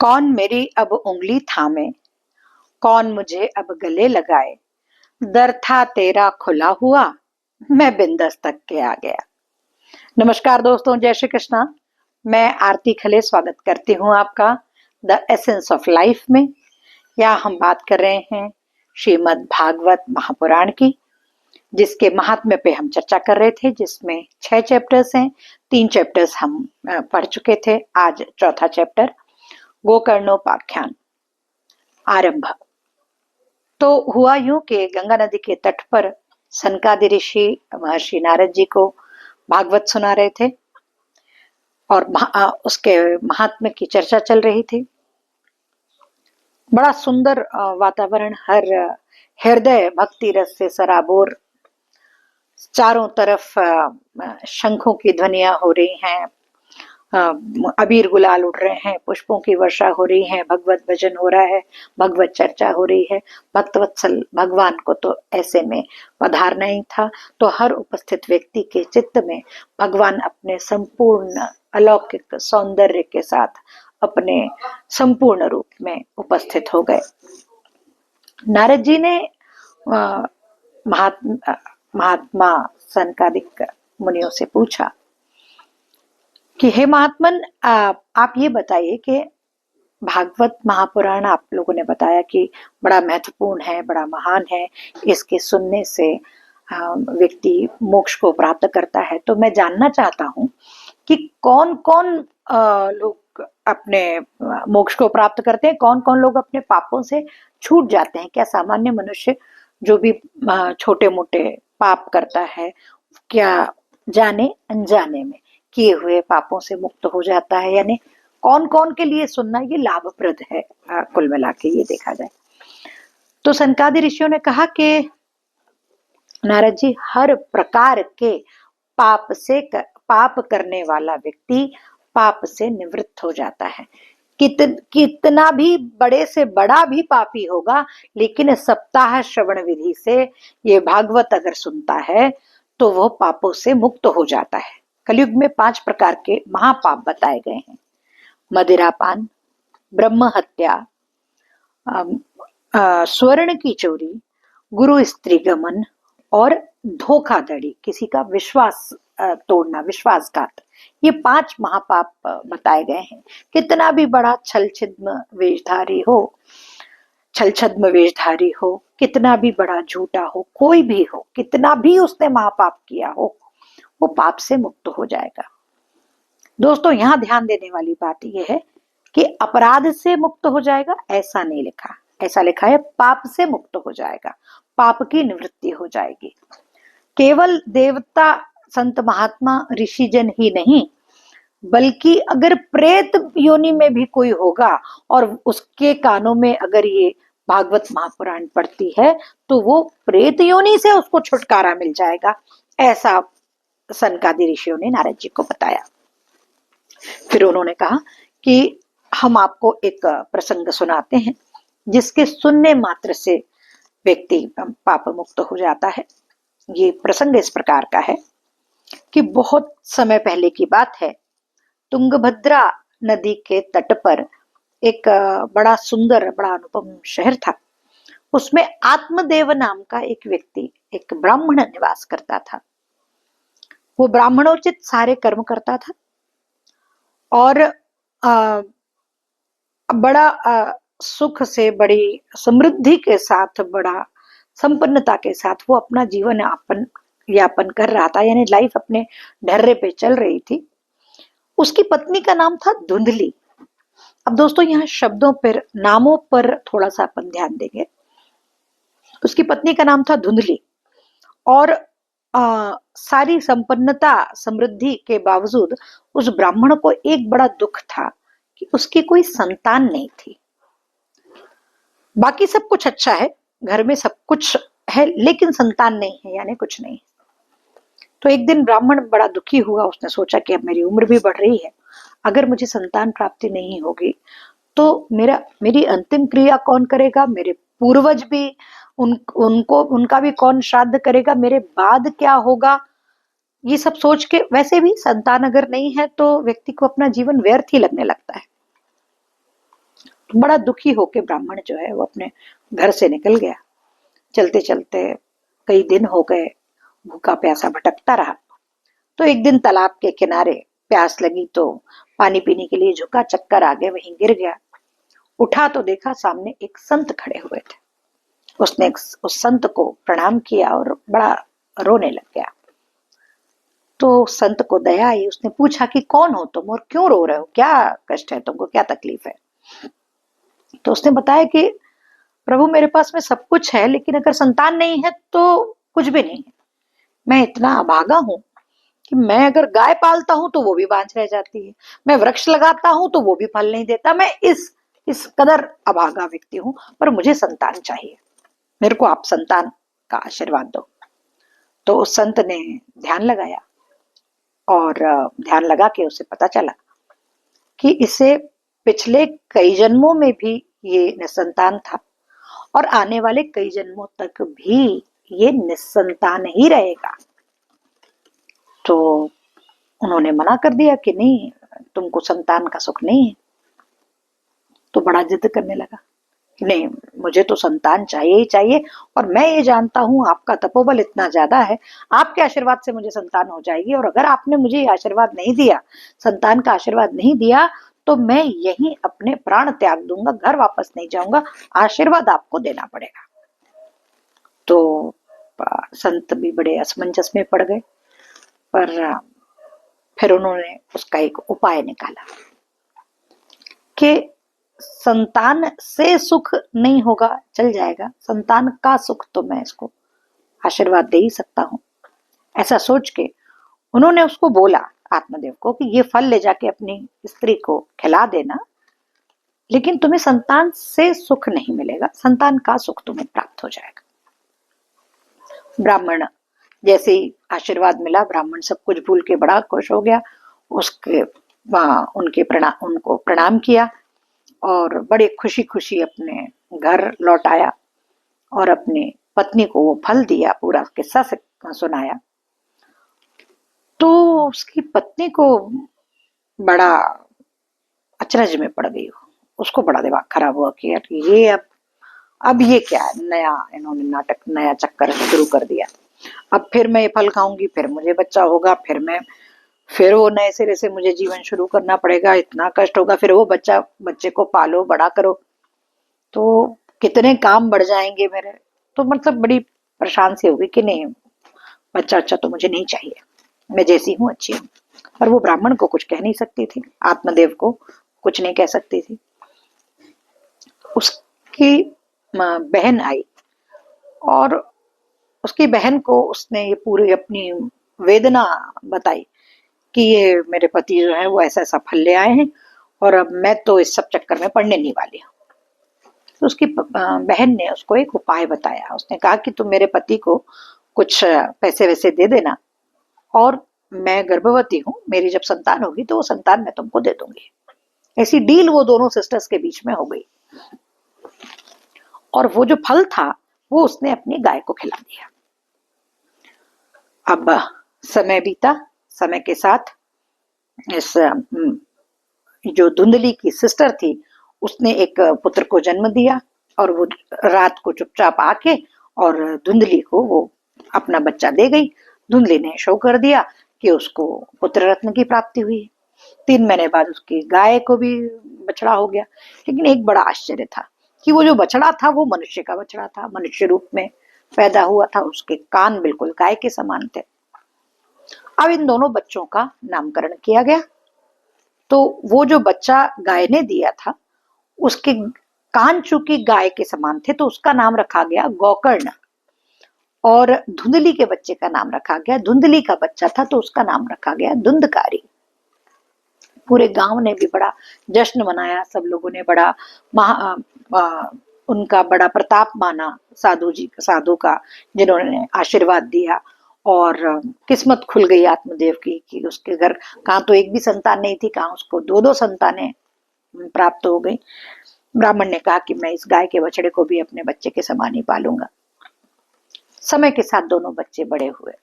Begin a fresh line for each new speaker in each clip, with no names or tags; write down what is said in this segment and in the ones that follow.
कौन मेरी अब उंगली थामे, कौन मुझे अब गले लगाए। दर था तेरा खुला हुआ, मैं बिन दस्तक के आ गया। नमस्कार दोस्तों, जय श्री कृष्णा। मैं आरती खले स्वागत करती हूँ आपका द एसेंस ऑफ लाइफ में। यहाँ हम बात कर रहे हैं श्रीमद् भागवत महापुराण की, जिसके महात्म्य पे हम चर्चा कर रहे थे, जिसमें 6 चैप्टर्स हैं। 3 चैप्टर्स हम पढ़ चुके थे। आज चौथा चैप्टर गोकर्णोपाख्यान आरंभ। तो हुआ यूं कि गंगा नदी के तट पर सनकादि ऋषि महर्षि नारद जी को भागवत सुना रहे थे और उसके महात्म्य की चर्चा चल रही थी। बड़ा सुंदर वातावरण, हर हृदय भक्ति रस से सराबोर। चारों तरफ शंखों की ध्वनियां हो रही हैं, अबीर गुलाल उड़ रहे हैं, पुष्पों की वर्षा हो रही है, भगवत भजन हो रहा है, भगवत चर्चा हो रही है। भक्तवत्सल भगवान को तो ऐसे में पधारना ही था। तो हर उपस्थित व्यक्ति के चित्त में भगवान अपने संपूर्ण अलौकिक सौंदर्य के साथ अपने संपूर्ण रूप में उपस्थित हो गए। नारद जी ने महात्मा सनकादिक मुनियों से पूछा कि हे महात्मन, आप ये बताइए कि भागवत महापुराण आप लोगों ने बताया कि बड़ा महत्वपूर्ण है, बड़ा महान है, इसके सुनने से व्यक्ति मोक्ष को प्राप्त करता है। तो मैं जानना चाहता हूँ कि कौन कौन लोग अपने मोक्ष को प्राप्त करते हैं, कौन कौन लोग अपने पापों से छूट जाते हैं। क्या सामान्य मनुष्य जो भी छोटे मोटे पाप करता है, क्या जाने अनजाने में किए हुए पापों से मुक्त हो जाता है? यानी कौन कौन के लिए सुनना ये लाभप्रद है, कुल मिला के ये देखा जाए तो। सनकादि ऋषियों ने कहा कि नारद जी, हर प्रकार के पाप करने वाला व्यक्ति पाप से निवृत्त हो जाता है। कितना भी बड़े से बड़ा भी पापी होगा, लेकिन सप्ताह श्रवण विधि से ये भागवत अगर सुनता है तो वो पापों से मुक्त हो जाता है। कलयुग में 5 प्रकार के महापाप बताए गए हैं: मदिरापान, ब्रह्म हत्या, स्वर्ण की चोरी, गुरु स्त्री गमन और धोखाधड़ी, किसी का विश्वास तोड़ना, विश्वासघात। ये 5 महापाप बताए गए हैं। कितना भी बड़ा छल छद्म वेशधारी हो, कितना भी बड़ा झूठा हो, कोई भी हो, कितना भी उसने महापाप किया हो, वो पाप से मुक्त हो जाएगा। दोस्तों, यहाँ ध्यान देने वाली बात यह है कि अपराध से मुक्त हो जाएगा ऐसा नहीं लिखा, ऐसा लिखा है पाप से मुक्त हो जाएगा, पाप की निवृत्ति हो जाएगी। केवल देवता, संत, महात्मा, ऋषिजन ही नहीं, बल्कि अगर प्रेत योनि में भी कोई होगा और उसके कानों में अगर ये भागवत महापुराण पढ़ती है तो वो प्रेत योनि से उसको छुटकारा मिल जाएगा। ऐसा सनकादि ऋषियों ने नारद जी को बताया। फिर उन्होंने कहा कि हम आपको एक प्रसंग सुनाते हैं जिसके सुनने मात्र से व्यक्ति पाप मुक्त हो जाता है। ये प्रसंग इस प्रकार का है कि बहुत समय पहले की बात है। तुंगभद्रा नदी के तट पर एक बड़ा सुंदर, बड़ा अनुपम शहर था। उसमें आत्मदेव नाम का एक व्यक्ति, एक ब्राह्मण निवास करता था। वो ब्राह्मणोचित सारे कर्म करता था और बड़ा सुख से, बड़ी समृद्धि के साथ, बड़ा संपन्नता के साथ वो अपना जीवन यापन कर रहा था। यानी लाइफ अपने ढर्रे पे चल रही थी। उसकी पत्नी का नाम था धुंधली। अब दोस्तों, यहाँ शब्दों पर, नामों पर थोड़ा सा अपन ध्यान देंगे। उसकी पत्नी का नाम था धुंधली और सारी संपन्नता, समृद्धि के बावजूद उस ब्राह्मण को एक बड़ा दुख था कि उसकी कोई संतान नहीं थी। बाकी सब कुछ अच्छा है, घर में सब कुछ है, लेकिन संतान नहीं है, यानी कुछ नहीं। तो एक दिन ब्राह्मण बड़ा दुखी हुआ। उसने सोचा कि अब मेरी उम्र भी बढ़ रही है, अगर मुझे संतान प्राप्ति नहीं होगी तो मेरी अंतिम क्रिया कौन करेगा? मेरे पूर्वज भी उनका भी कौन श्राद्ध करेगा? मेरे बाद क्या होगा? ये सब सोच के, वैसे भी संतान अगर नहीं है तो व्यक्ति को अपना जीवन व्यर्थ ही लगने लगता है। तो बड़ा दुखी होके ब्राह्मण जो है वो अपने घर से निकल गया। चलते चलते कई दिन हो गए, भूखा प्यासा भटकता रहा। तो एक दिन तालाब के किनारे प्यास लगी तो पानी पीने के लिए झुका, चक्कर आ गए, वहीं गिर गया। उठा तो देखा सामने एक संत खड़े हुए थे। उसने उस संत को प्रणाम किया और बड़ा रोने लग गया। तो संत को दया आई, उसने पूछा कि कौन हो तुम और क्यों रो रहे हो, क्या कष्ट है तुमको, क्या तकलीफ है। तो उसने बताया कि प्रभु मेरे पास में सब कुछ है, लेकिन अगर संतान नहीं है तो कुछ भी नहीं है। मैं इतना अभागा हूं कि मैं अगर गाय पालता हूं तो वो भी बांझ रह जाती है, मैं वृक्ष लगाता हूं तो वो भी फल नहीं देता। मैं इस कदर अभागा व्यक्ति हूं, पर मुझे संतान चाहिए, मेरे को आप संतान का आशीर्वाद दो। तो उस संत ने ध्यान लगाया और ध्यान लगा के उसे पता चला कि इसे पिछले कई जन्मों में भी ये निसंतान था और आने वाले कई जन्मों तक भी ये निसंतान ही रहेगा। तो उन्होंने मना कर दिया कि नहीं, तुमको संतान का सुख नहीं है। तो बड़ा जिद करने लगा, नहीं मुझे तो संतान चाहिए ही चाहिए, और मैं ये जानता हूं आपका तपोबल इतना ज्यादा है, आपके आशीर्वाद से मुझे संतान हो जाएगी, और अगर आपने मुझे ये आशीर्वाद नहीं दिया, संतान का आशीर्वाद नहीं दिया, तो मैं यहीं अपने प्राण त्याग दूंगा, घर वापस नहीं जाऊंगा, आशीर्वाद आपको देना पड़ेगा। तो संत भी बड़े असमंजस में पड़ गए, पर फिर उन्होंने उसका एक उपाय निकाला कि संतान से सुख नहीं होगा, चल जाएगा, संतान का सुख तो मैं इसको आशीर्वाद दे ही सकता हूं। ऐसा सोच के उन्होंने उसको बोला, आत्मदेव को, कि ये फल ले जाके अपनी स्त्री को खिला देना, लेकिन तुम्हें संतान से सुख नहीं मिलेगा, संतान का सुख तुम्हें प्राप्त हो जाएगा। ब्राह्मण जैसे ही आशीर्वाद मिला, ब्राह्मण सब कुछ भूल के बड़ा खुश हो गया। उसके उनको प्रणाम किया और बड़े खुशी खुशी अपने घर लौट आया और अपनी पत्नी को वो फल दिया, पूरा किस्सा सुनाया। तो उसकी पत्नी को बड़ा अचरज में पड़ गई, उसको बड़ा दिमाग खराब हुआ कि यार ये अब ये क्या है, नया इन्होंने नाटक, नया चक्कर शुरू कर दिया। अब फिर मैं ये फल खाऊंगी, फिर मुझे बच्चा होगा, फिर वो नए सिरे से मुझे जीवन शुरू करना पड़ेगा, इतना कष्ट होगा, फिर वो बच्चे को पालो, बड़ा करो, तो कितने काम बढ़ जाएंगे मेरे। तो मतलब बड़ी परेशान सी होगी कि नहीं, बच्चा अच्छा तो मुझे नहीं चाहिए, मैं जैसी हूँ अच्छी हूँ। पर वो ब्राह्मण को कुछ कह नहीं सकती थी, आत्मदेव को कुछ नहीं कह सकती थी। उसकी बहन आई और उसकी बहन को उसने ये पूरी अपनी वेदना बताई कि ये मेरे पति जो है वो ऐसा ऐसा फल ले आए हैं और अब मैं तो इस सब चक्कर में पड़ने नहीं वाली हूँ। तो उसकी बहन ने उसको एक उपाय बताया। उसने कहा कि तुम मेरे पति को कुछ पैसे वैसे दे देना, और मैं गर्भवती हूँ, मेरी जब संतान होगी तो वो संतान मैं तुमको दे दूंगी। ऐसी डील वो दोनों सिस्टर्स के बीच में हो गई, और वो जो फल था वो उसने अपनी गाय को खिला दिया। अब समय बीता, समय के साथ इस जो धुंधली की सिस्टर थी उसने एक पुत्र को जन्म दिया, और वो रात को चुपचाप आके और धुंधली को वो अपना बच्चा दे गई। धुंधली ने शो कर दिया कि उसको पुत्र रत्न की प्राप्ति हुई। 3 महीने बाद उसकी गाय को भी बछड़ा हो गया। लेकिन एक बड़ा आश्चर्य था कि वो जो बछड़ा था वो मनुष्य का बछड़ा था, मनुष्य रूप में पैदा हुआ था, उसके कान बिल्कुल गाय के समान थे। अब इन दोनों बच्चों का नामकरण किया गया। तो वो जो बच्चा गाय ने दिया था उसके कान चूंकि गाय के समान थे तो उसका नाम रखा गया गोकर्ण, और धुंधली के बच्चे का नाम रखा गया, धुंधली का बच्चा था तो उसका नाम रखा गया धुंधकारी। पूरे गांव ने भी बड़ा जश्न मनाया, सब लोगों ने बड़ा उनका बड़ा प्रताप माना, साधु का, जिन्होंने आशीर्वाद दिया। और किस्मत खुल गई आत्मदेव की कि उसके घर कहाँ तो एक भी संतान नहीं थी, कहाँ उसको 2-2 संतानें प्राप्त हो गई। ब्राह्मण ने कहा कि मैं इस गाय के बछड़े को भी अपने बच्चे के समान ही पालूंगा। समय के साथ दोनों बच्चे बड़े हुए,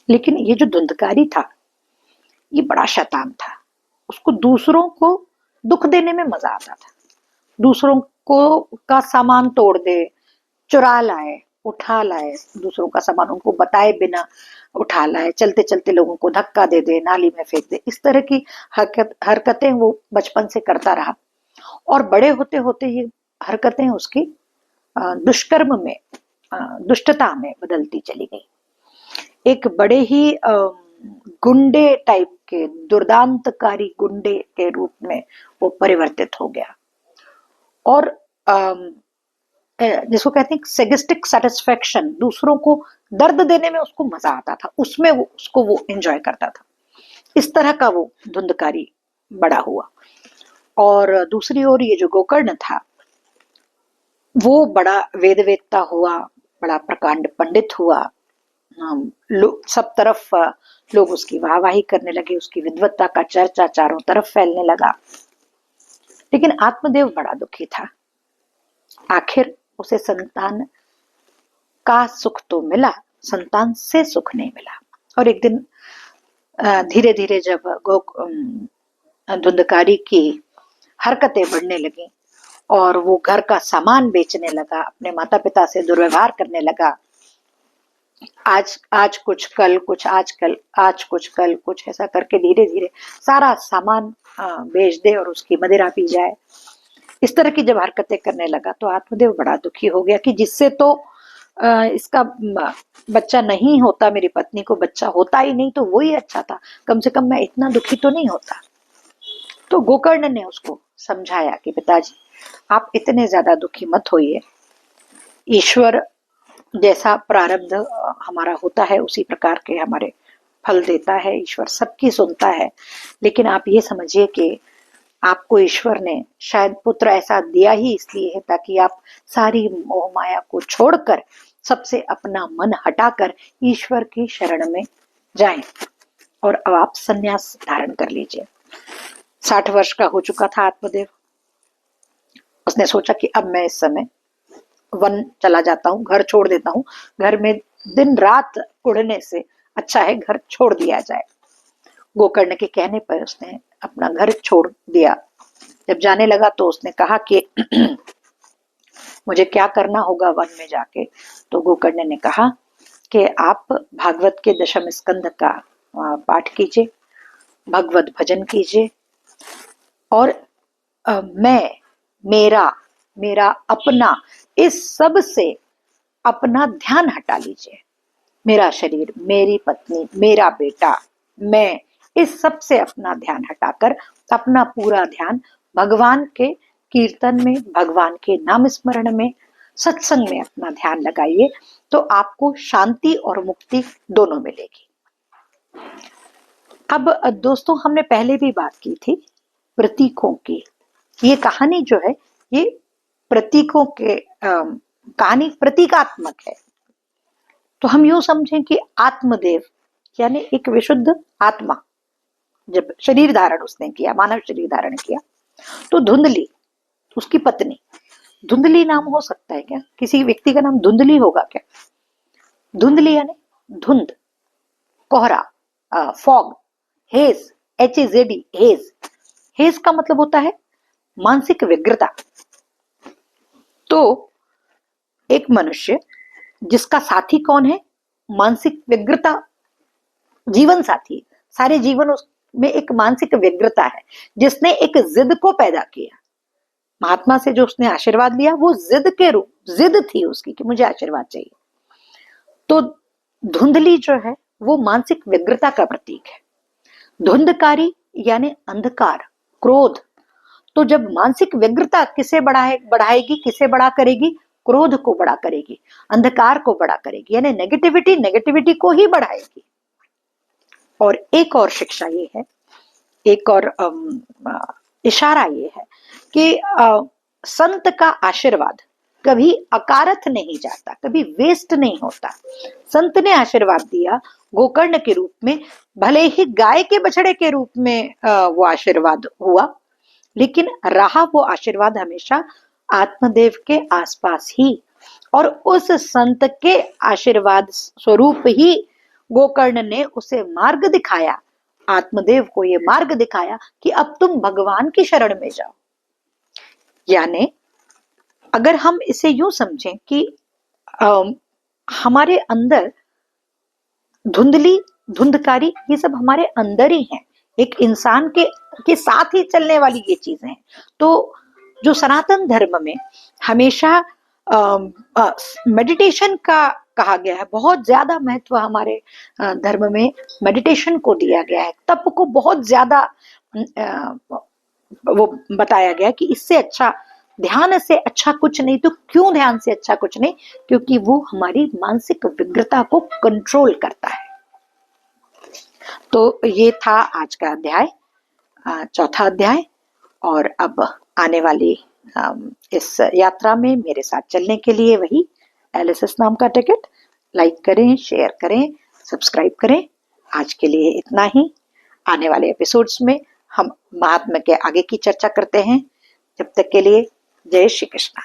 लेकिन ये जो धुंधकारी था ये बड़ा शैतान था। उसको दूसरों को दुख देने में मजा आता था। दूसरों को का सामान तोड़ दे, चुरा लाए, उठा लाए, दूसरों का सामान उनको बताए बिना उठा लाए, चलते चलते लोगों को धक्का दे दे, नाली में फेंक दे, इस तरह की हरकतें वो बचपन से करता रहा। और बड़े होते होते ये हरकतें उसकी दुष्कर्म में, दुष्टता में बदलती चली गई। एक बड़े ही गुंडे टाइप के, दुर्दांतकारी गुंडे के रूप में वो परिवर्तित हो गया। और जिसको कहते हैं सेडिस्टिक सेटिस्फेक्शन, दूसरों को दर्द देने में उसको मजा आता था, उसमें वो एंजॉय करता था। इस तरह का वो धुंधकारी बड़ा हुआ। और दूसरी ओर ये जो गोकर्ण था वो बड़ा वेदवेत्ता हुआ, बड़ा प्रकांड पंडित हुआ। सब तरफ लोग उसकी वाहवाही करने लगे, उसकी विद्वत्ता का चर्चा चारों तरफ फैलने लगा। लेकिन आत्मदेव बड़ा दुखी था। आखिर उसे संतान का सुख तो मिला, संतान से सुख नहीं मिला। और एक दिन धीरे धीरे जब धुंधकारी की हरकतें बढ़ने लगी और वो घर का सामान बेचने लगा, अपने माता पिता से दुर्व्यवहार करने लगा, आज कुछ कल कुछ, आज कुछ कल कुछ, ऐसा करके धीरे धीरे सारा सामान बेच दे और उसकी मदिरा पी जाए, इस तरह की जब हरकतें करने लगा तो आत्मदेव बड़ा दुखी हो गया कि जिससे तो इसका बच्चा नहीं होता, मेरी पत्नी को बच्चा होता ही नहीं तो वही अच्छा था, कम से कम मैं इतना दुखी तो नहीं होता। तो गोकर्ण ने उसको समझाया कि पिताजी आप इतने ज्यादा दुखी मत होइए, ईश्वर जैसा प्रारब्ध हमारा होता है उसी प्रकार के हमारे फल देता है, ईश्वर सबकी सुनता है। लेकिन आप ये समझिए कि आपको ईश्वर ने शायद पुत्र ऐसा दिया ही इसलिए है ताकि आप सारी मोह माया को छोड़कर, सबसे अपना मन हटाकर ईश्वर की शरण में जाएं और अब आप संन्यास धारण कर लीजिए। 60 वर्ष का हो चुका था आत्मदेव। उसने सोचा कि अब मैं इस समय वन चला जाता हूँ, घर छोड़ देता हूँ, घर में दिन रात उड़ने से अच्छा है घर छोड़ दिया जाए। गोकर्ण के कहने पर उसने अपना घर छोड़ दिया। जब जाने लगा तो उसने कहा कि मुझे क्या करना होगा वन में जाके। तो गोकर्ण ने कहा कि आप भागवत के दशम स्कंद का पाठ कीजिए, भगवत भजन कीजिए और मेरा अपना, इस सब से अपना ध्यान हटा लीजिए। मेरा शरीर, मेरी पत्नी, मेरा बेटा, मैं, इस सब से अपना ध्यान हटाकर अपना पूरा ध्यान भगवान के कीर्तन में, भगवान के नाम स्मरण में, सत्संग में अपना ध्यान लगाइए तो आपको शांति और मुक्ति दोनों मिलेगी। अब दोस्तों हमने पहले भी बात की थी प्रतीकों की। ये कहानी जो है ये प्रतीकों के कहानी प्रतीकात्मक है। तो हम यूं समझें कि आत्मदेव यानी एक विशुद्ध आत्मा जब शरीर धारण उसने किया, मानव शरीर धारण किया, तो धुंधली उसकी पत्नी, धुंधली नाम हो सकता है क्या? किसी व्यक्ति का नाम धुंधली होगा क्या? धुंधली यानी धुंध, कोहरा, fog, hedge, HAZD, hedge. Hedge का मतलब होता है मानसिक व्यग्रता। तो एक मनुष्य जिसका साथी कौन है? मानसिक व्यग्रता, जीवन साथी, सारे जीवन उसमें एक मानसिक व्यग्रता है, जिसने एक जिद को पैदा किया। महात्मा से जो उसने आशीर्वाद लिया वो जिद थी उसकी कि मुझे आशीर्वाद चाहिए। तो धुंधली जो है वो मानसिक व्यग्रता का प्रतीक है। धुंधकारी यानी अंधकार, क्रोध। तो जब मानसिक व्यग्रता किसे बढ़ाएगी, किसे बड़ा करेगी? क्रोध को बड़ा करेगी, अंधकार को बड़ा करेगी, यानी नेगेटिविटी को ही बढ़ाएगी। और एक और शिक्षा ये है, एक और इशारा ये है कि संत का आशीर्वाद कभी अकारथ नहीं जाता, कभी वेस्ट नहीं होता। संत ने आशीर्वाद दिया गोकर्ण के रूप में, भले ही गाय के बछड़े के रूप में वो आशीर्वाद हुआ, लेकिन रहा वो आशीर्वाद हमेशा आत्मदेव के आसपास ही। और उस संत के आशीर्वाद स्वरूप ही गोकर्ण ने उसे मार्ग दिखाया आत्मदेव को ये मार्ग दिखाया कि अब तुम भगवान की शरण में जाओ। यानी अगर हम इसे यूं समझें कि हमारे अंदर धुंधकारी ये सब हमारे अंदर ही है, एक इंसान के साथ ही चलने वाली ये चीजें हैं। तो जो सनातन धर्म में हमेशा मेडिटेशन का कहा गया है, बहुत ज्यादा महत्व हमारे धर्म में मेडिटेशन को दिया गया है, तप को बहुत ज्यादा वो बताया गया कि इससे अच्छा, ध्यान से अच्छा कुछ नहीं। तो क्यों ध्यान से अच्छा कुछ नहीं? क्योंकि वो हमारी मानसिक विकृता को कंट्रोल करता है। तो ये था आज का अध्याय, चौथा अध्याय। और अब आने वाली इस यात्रा में मेरे साथ चलने के लिए वही LSS नाम का टिकट। लाइक करें, शेयर करें, सब्सक्राइब करें। आज के लिए इतना ही। आने वाले एपिसोड्स में हम महात्मा के आगे की चर्चा करते हैं। जब तक के लिए जय श्री कृष्णा।